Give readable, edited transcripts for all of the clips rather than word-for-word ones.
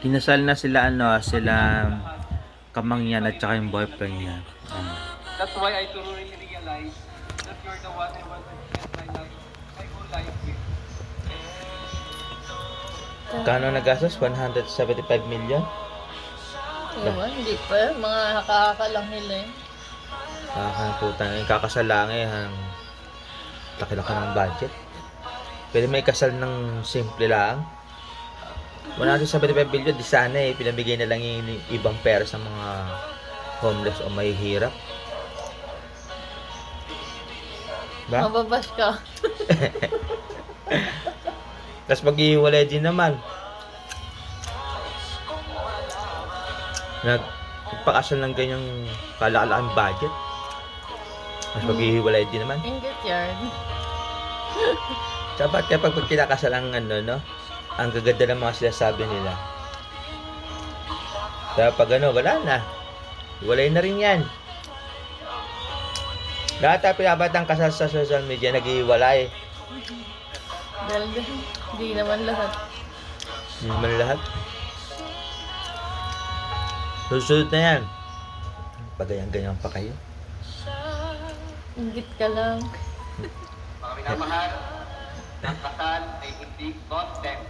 Kinasal na sila sila Kamangyan at saka yung boyfriend niya. That's why I truly realize that you're the one I want to spend my whole life with. Kano nagastos? 175 million? Ewan, hindi pa. Mga nakakaka lang nila eh. Putang, yung kakasal lang ang laki-laki ng budget. Pwede may kasal ng simple lang. 175 billion, di sana pinabigay na lang yung ibang pera sa mga homeless o may hirap. Ba? Mababash ka. Tapos maghihiwalay din naman. Nagpakasal ng ganyang kalakalaking budget. Tapos maghihiwalay din naman. Ingat yan. Dapat kapag kinakasal ang ang gaganda ng mga sinasabi nila. Kaya pag wala na. Walay na rin yan. Lahat ang pinabatang kasal sa social media naghihiwalay. Dahil hindi naman lahat. Hindi naman lahat. Susunod na yan. Pagayan-ganyan pa kayo. Ingit ka lang. Mga minamahal, ang kasal ay hindi content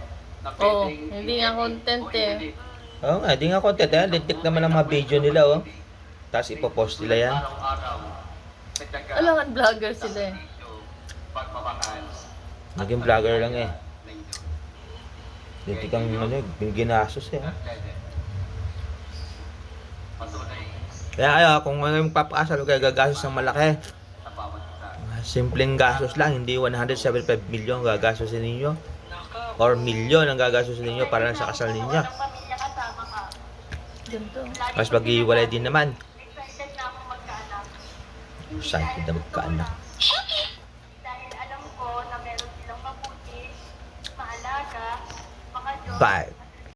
na Oo, pwedeng hindi nga content eh. Oo nga, di nga content yan. Lintik naman ang mga video nila Tapos ipopost nila yan. araw-araw sa tiyaga Alangan vlogger sila eh. pagmamahal. Naging vlogger lang Lintik ang ginasos Patunay Kaya kung yung papakasal kayo gagastos ng malaki. sa bawat isa. Simpleng gastos lang, hindi 175 million gagastosin ninyo. Or milyon ang gagastosin ninyo para lang sa kasal ninyo. Ganito. Mas maghihiwalay din naman. Excited na magkaanak. Dahil alam ko na meron silang mabuti, maalaga, mga Diyos. Bye!